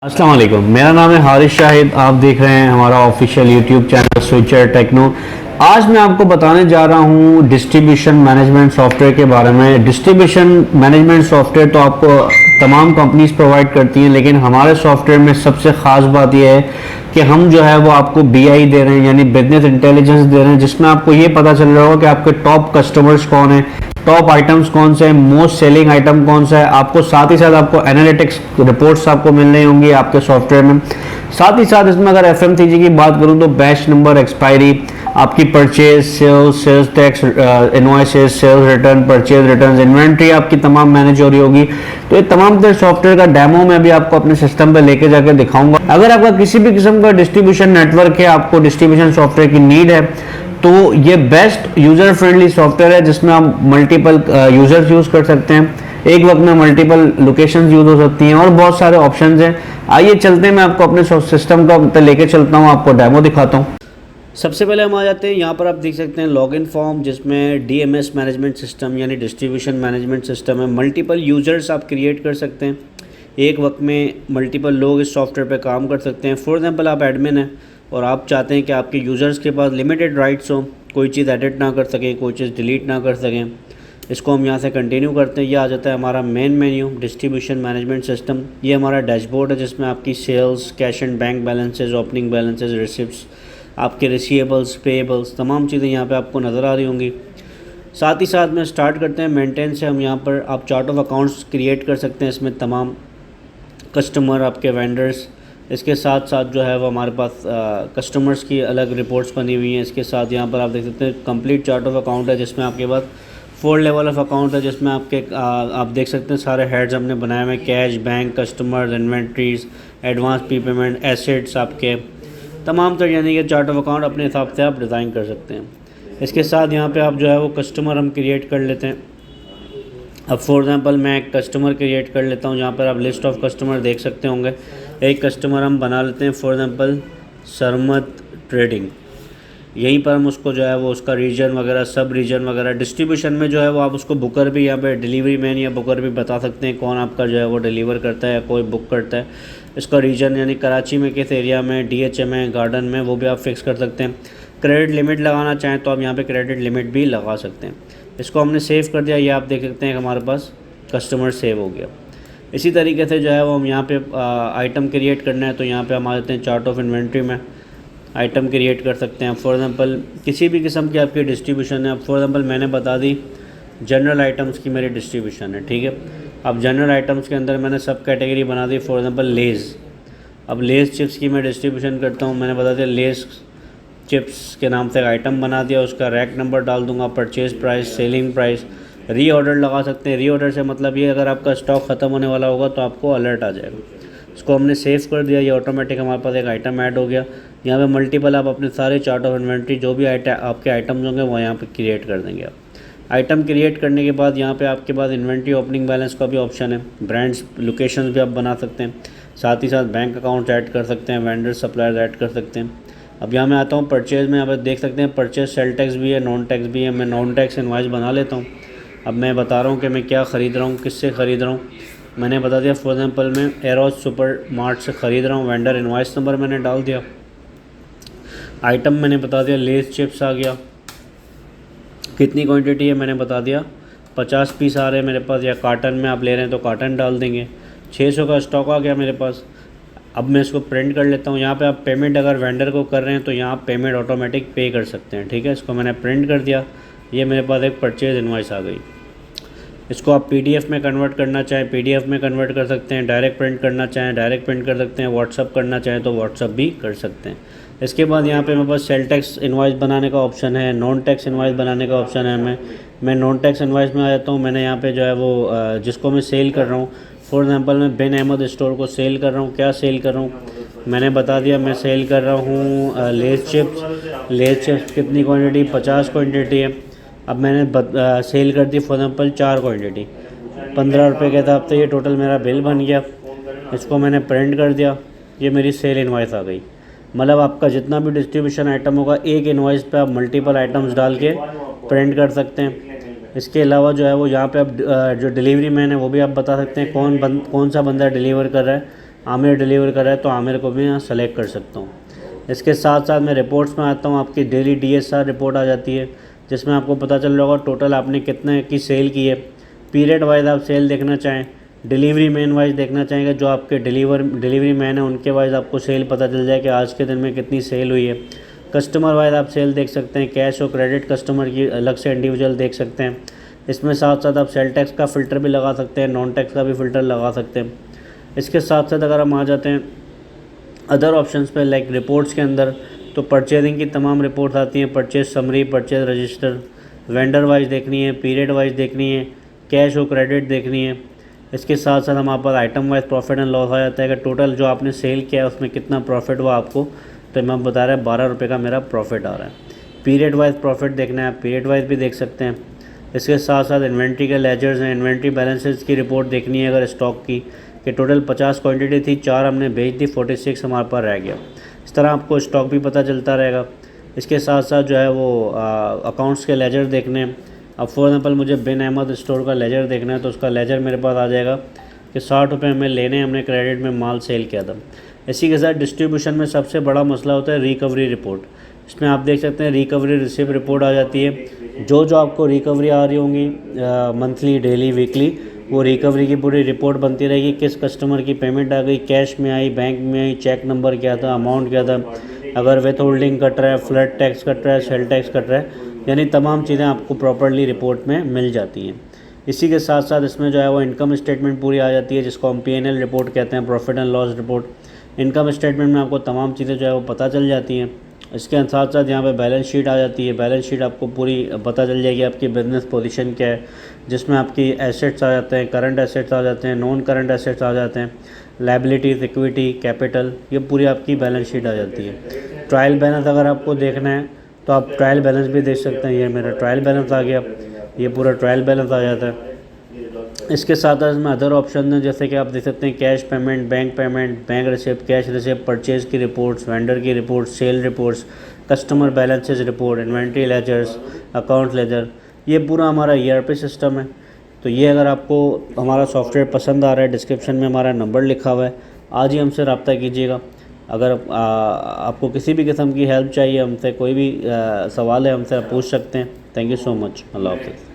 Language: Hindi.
अस्सलाम वालेकुम, मेरा नाम है हारिस शाहिद। आप देख रहे हैं हमारा official YouTube channel Switcher Techno. आज मैं आपको बताने जा रहा हूँ डिस्ट्रीब्यूशन मैनेजमेंट सॉफ्टवेयर के बारे में। डिस्ट्रीब्यूशन मैनेजमेंट सॉफ्टवेयर तो आपको तमाम कंपनीज प्रोवाइड करती हैं, लेकिन हमारे सॉफ्टवेयर में सबसे ख़ास बात यह है कि हम जो है वो आपको BI दे रहे हैं, यानी बिजनेस इंटेलिजेंस दे रहे हैं, जिसमें आपको ये पता चल रहा होगा कि आपके टॉप कस्टमर्स कौन है, टॉप आइटम्स कौन से हैं, मोस्ट सेलिंग आइटम कौन सा है। आपको साथ ही साथ आपको एनालिटिक्स रिपोर्ट्स आपको मिल रही होंगी आपके सॉफ्टवेयर में। साथ ही साथ इसमें अगर FMCG की बात करूं तो बैच नंबर, एक्सपायरी, आपकी purchase, sales tax, invoices, sales return, purchase return, inventory आपकी तमाम मैनेज हो रही होगी। तो ये तमाम तरह सॉफ्टवेयर का डेमो मैं भी आपको अपने सिस्टम पे लेके जाकर दिखाऊंगा। अगर आपका किसी भी किस्म का डिस्ट्रीब्यूशन नेटवर्क है, आपको डिस्ट्रीब्यूशन सॉफ्टवेयर की नीड है, तो ये बेस्ट यूज़र फ्रेंडली सॉफ्टवेयर है जिसमें आप मल्टीपल यूज़र्स यूज़ कर सकते हैं, एक वक्त में मल्टीपल लोकेशंस यूज़ हो सकती हैं और बहुत सारे ऑप्शंस हैं। आइए चलते हैं, मैं आपको अपने सिस्टम का लेके चलता हूँ, आपको डेमो दिखाता हूँ। सबसे पहले हम आ जाते हैं, यहाँ पर आप देख सकते हैं लॉगिन फॉर्म, जिसमें DMS मैनेजमेंट सिस्टम यानी डिस्ट्रीब्यूशन मैनेजमेंट सिस्टम है। मल्टीपल यूज़र्स आप क्रिएट कर सकते हैं, एक वक्त में मल्टीपल लोग इस सॉफ्टवेयर पे काम कर सकते हैं। फॉर एग्जांपल आप एडमिन हैं और आप चाहते हैं कि आपके यूज़र्स के पास लिमिटेड राइट्स हो, कोई चीज़ एडिट ना कर सकें, कोई चीज़ डिलीट ना कर सकें। इसको हम यहाँ से कंटिन्यू करते हैं। ये आ जाता है हमारा main menu, distribution management system. ये हमारा डैशबोर्ड है जिसमें आपकी sales, cash and bank balances, opening balances, receipts, आपके रिसीवेबल्स, पेएबल्स, तमाम चीज़ें यहाँ पे आपको नज़र आ रही होंगी। साथ ही साथ में स्टार्ट करते हैं मेंटेन से। हम यहाँ पर आप चार्ट ऑफ अकाउंट्स क्रिएट कर सकते हैं, इसमें तमाम कस्टमर, आपके वेंडर्स, इसके साथ साथ जो है वो हमारे पास कस्टमर्स की अलग रिपोर्ट्स बनी हुई हैं। इसके साथ यहाँ पर आप देख सकते हैं कंप्लीट चार्ट ऑफ अकाउंट है, जिसमें आपके पास 4 लेवल ऑफ अकाउंट है, जिसमें आपके आप देख सकते हैं सारे हेड्स हमने बनाए हुए हैं, cash, bank, customer, inventories, advance pre payment, assets, आपके तमाम तरह यानी कि चार्ट ऑफ अकाउंट अपने हिसाब से आप डिज़ाइन कर सकते हैं। इसके साथ यहाँ पे आप जो है वो कस्टमर हम क्रिएट कर लेते हैं। अब फॉर एग्ज़ाम्पल मैं एक कस्टमर क्रिएट कर लेता हूँ, जहाँ पर आप लिस्ट ऑफ कस्टमर देख सकते होंगे। एक कस्टमर हम बना लेते हैं, फॉर एग्ज़ाम्पल सरमत ट्रेडिंग। यहीं पर हम उसको जो है वो उसका रीजन वगैरह, सब रीजन वगैरह, डिस्ट्रीब्यूशन में जो है वो आप उसको बुकर भी, यहाँ पे डिलीवरी मैन या बुकर भी बता सकते हैं कौन आपका जो है वो डिलीवर करता है या कोई बुक करता है। इसका रीजन यानी कराची में किस एरिया में, DH में, गार्डन में, वो भी आप फिक्स कर सकते हैं। क्रेडिट लिमिट लगाना चाहें तो आप यहाँ पे क्रेडिट लिमिट भी लगा सकते हैं। इसको हमने सेव कर दिया, ये आप देख सकते हैं कि हमारे पास कस्टमर सेव हो गया। इसी तरीके से जो है वो हम यहाँ पे आइटम क्रिएट करना है, तो यहाँ पे हम आ जाते हैं चार्ट ऑफ इन्वेंट्री में, आइटम क्रिएट कर सकते हैं। फॉर एग्जांपल किसी भी किस्म की आपकी डिस्ट्रीब्यूशन है, फॉर एग्जांपल मैंने बता दी जनरल आइटम्स की मेरी डिस्ट्रीब्यूशन है, ठीक है। अब जनरल आइटम्स के अंदर मैंने सब कैटेगरी बना दी, फॉर एग्जांपल लेज़। अब लेज़ चिप्स की मैं डिस्ट्रीब्यूशन करता हूँ, मैंने बता दिया लेज़ चिप्स के नाम से एक आइटम बना दिया, उसका रैक नंबर डाल दूंगा, परचेज प्राइस, सेलिंग प्राइस, री ऑर्डर लगा सकते हैं। री ऑर्डर से मतलब ये अगर आपका स्टॉक ख़त्म होने वाला होगा तो आपको अलर्ट आ जाएगा। इसको हमने सेव कर दिया, ये ऑटोमेटिक हमारे पास एक आइटम ऐड हो गया। यहाँ पे मल्टीपल आप अपने सारे चार्ट ऑफ इन्वेंट्री जो भी आपके आइटम्स होंगे वो यहाँ पे क्रिएट कर देंगे आप। आइटम क्रिएट करने के बाद यहाँ पे आपके पास इन्वेंट्री ओपनिंग बैलेंस का भी ऑप्शन है, ब्रांड्स, लोकेशंस भी आप बना सकते हैं, साथ ही साथ बैंक अकाउंट ऐड कर सकते हैं, वेंडर सप्लायर्स ऐड कर सकते हैं। अब यहाँ मैं आता हूँ परचेज़ में, यहाँ पर देख सकते हैं परचेज़ सेल टैक्स भी है, नॉन टैक्स भी है। मैं नॉन टैक्स इनवॉइस बना लेता हूँ। अब मैं बता रहा हूँ कि मैं क्या ख़रीद रहा हूँ, किससे ख़रीद रहा हूँ। मैंने बता दिया फॉर एग्जांपल मैं एरोज सुपर मार्ट से ख़रीद रहा हूँ, वेंडर इनवॉइस नंबर मैंने डाल दिया, आइटम मैंने बता दिया, लेस चिप्स आ गया, कितनी क्वांटिटी है मैंने बता दिया, 50 पीस आ रहे हैं मेरे पास, या कार्टन में आप ले रहे हैं तो कार्टन डाल देंगे। 600 का स्टॉक आ गया मेरे पास। अब मैं इसको प्रिंट कर लेता हूँ। यहाँ पे आप पेमेंट अगर वेंडर को कर रहे हैं तो यहाँ आप पेमेंट ऑटोमेटिक पे कर सकते हैं, ठीक है। इसको मैंने प्रिंट कर दिया, ये मेरे पास एक परचेज़ इनवॉइस आ गई। इसको आप PDF में कन्वर्ट करना चाहें PDF में कन्वर्ट कर सकते हैं, डायरेक्ट प्रिंट करना चाहें डायरेक्ट प्रिंट कर सकते हैं, व्हाट्सअप करना चाहें तो व्हाट्सअप भी कर सकते हैं। इसके बाद यहाँ पे मेरे पास सेल टैक्स इनवॉइस बनाने का ऑप्शन है, नॉन टैक्स इनवॉइस बनाने का ऑप्शन है। मैं नॉन टैक्स इनवॉइस में आ जाता हूँ। मैंने यहाँ पे जो है वो जिसको मैं सेल कर रहा हूँ, फॉर एग्जांपल मैं बिन अहमद स्टोर को सेल कर रहा हूँ। क्या सेल कर रहा हूँ मैंने बता दिया, मैं सेल कर रहा हूँ लेस चिप्स। लेस चिप्स कितनी क्वान्टिटी, 50 क्वान्टिटी है। अब मैंने सेल कर दी फॉर एग्जांपल 4 क्वान्टिटी, 15 रुपये के हिसाब से ये टोटल मेरा बिल बन गया। इसको मैंने प्रिंट कर दिया, ये मेरी सेल इनवॉइस आ गई। मतलब आपका जितना भी डिस्ट्रीब्यूशन आइटम होगा, एक इनवॉइस पे आप मल्टीपल आइटम्स डाल के प्रिंट कर सकते हैं। इसके अलावा जो है वो यहाँ पे आप जो डिलीवरी मैन है वो भी आप बता सकते हैं कौन सा बंदा डिलीवर कर रहा है। आमिर डिलीवर कर रहा है तो आमिर को भी यहाँ सेलेक्ट कर सकता हूँ। इसके साथ साथ मैं रिपोर्ट्स में आता हूँ, आपकी डेली DSR रिपोर्ट आ जाती है जिसमें आपको पता चल रहा होगा टोटल आपने कितने की सेल की है। पीरियड वाइज आप सेल देखना चाहें, डिलीवरी मैन वाइज देखना चाहेंगे, जो आपके डिलीवरी मैन है उनके वाइज आपको सेल पता चल जाए कि आज के दिन में कितनी सेल हुई है। कस्टमर वाइज आप सेल देख सकते हैं, कैश और क्रेडिट कस्टमर की अलग से इंडिविजुअल देख सकते हैं। इसमें साथ साथ आप सेल टैक्स का फ़िल्टर भी लगा सकते हैं, नॉन टैक्स का भी फ़िल्टर लगा सकते हैं। इसके साथ साथ अगर हम आ जाते हैं अदर ऑप्शंस पे, लाइक रिपोर्ट्स के अंदर, तो परचेजिंग की तमाम रिपोर्ट्स आती हैं, purchase summary, purchase register, vendor wise देखनी है, पीरियड वाइज देखनी है, कैश और क्रेडिट देखनी है। इसके साथ साथ हमारे पास item wise profit and loss आ जाता है कि टोटल जो आपने सेल किया है उसमें कितना प्रॉफिट हुआ आपको, तो मैं बता रहा है 12 रुपये का मेरा प्रॉफिट आ रहा है। पीरियड वाइज प्रॉफिट देखना है, आप पीरियड वाइज भी देख सकते हैं। इसके साथ साथ इन्वेंट्री के लेजर्स हैं, इन्वेंट्री बैलेंसेस की रिपोर्ट देखनी है अगर स्टॉक की, कि टोटल 50 क्वांटिटी थी, 4 हमने बेच दी, 46 हमारे पास रह गया। इस तरह आपको स्टॉक भी पता चलता रहेगा। इसके साथ साथ जो है वो अकाउंट्स के लेजर देखने हैं। अब फॉर एग्जांपल मुझे बिन अहमद स्टोर का लेजर देखना है तो उसका लेजर मेरे पास आ जाएगा कि 60 रुपये हमें लेने, हमने क्रेडिट में माल सेल किया था। इसी के साथ डिस्ट्रीब्यूशन में सबसे बड़ा मसला होता है रिकवरी रिपोर्ट। इसमें आप देख सकते हैं रिकवरी रिसिप्ट रिपोर्ट आ जाती है। जो आपको रिकवरी आ रही होंगी मंथली, डेली, वीकली, वो रिकवरी की पूरी रिपोर्ट बनती रहेगी। किस कस्टमर की पेमेंट आ गई, कैश में आई, बैंक में आई, चेक नंबर क्या था, अमाउंट क्या था, अगर विथ होल्डिंग कट रहा है, फ्लड टैक्स कट रहा है, सेल टैक्स कट रहा है, यानी तमाम चीज़ें आपको प्रॉपर्ली रिपोर्ट में मिल जाती हैं। इसी के साथ साथ इसमें जो है वो इनकम स्टेटमेंट पूरी आ जाती है जिसको हम P&L रिपोर्ट कहते हैं, profit and loss report. Income statement में आपको तमाम चीज़ें जो है वो पता चल जाती हैं। इसके साथ साथ यहाँ पे बैलेंस शीट आ जाती है। बैलेंस शीट आपको पूरी पता चल जाएगी आपकी बिज़नेस पोजीशन क्या है, जिसमें आपकी एसेट्स आ जाते हैं, करंट एसेट्स आ जाते हैं, नॉन करंट एसेट्स आ जाते हैं, लायबिलिटीज़, इक्विटी, कैपिटल, ये पूरी आपकी बैलेंस शीट आ जाती है। ट्रायल बैलेंस अगर आपको देखना है तो आप ट्रायल बैलेंस भी देख सकते हैं। ये मेरा ट्रायल बैलेंस आ गया, ये पूरा ट्रायल बैलेंस आ जाता है। इसके साथ साथ इसमें अदर ऑप्शन हैं जैसे कि आप देख सकते हैं cash payment, bank receipt, cash receipt, purchase की रिपोर्ट्स, वेंडर की reports, sale reports, customer balances report, inventory ledgers, account ledger, ये पूरा हमारा ERP सिस्टम है। तो ये अगर आपको हमारा सॉफ्टवेयर पसंद आ रहा है, डिस्क्रिप्शन में हमारा नंबर लिखा हुआ है, आज ही हमसे रब्ता कीजिएगा। अगर आपको किसी भी किस्म की हेल्प चाहिए हमसे, कोई भी सवाल है हमसे आप पूछ सकते हैं। Thank you so much. अल्लाह हाफ़िज़।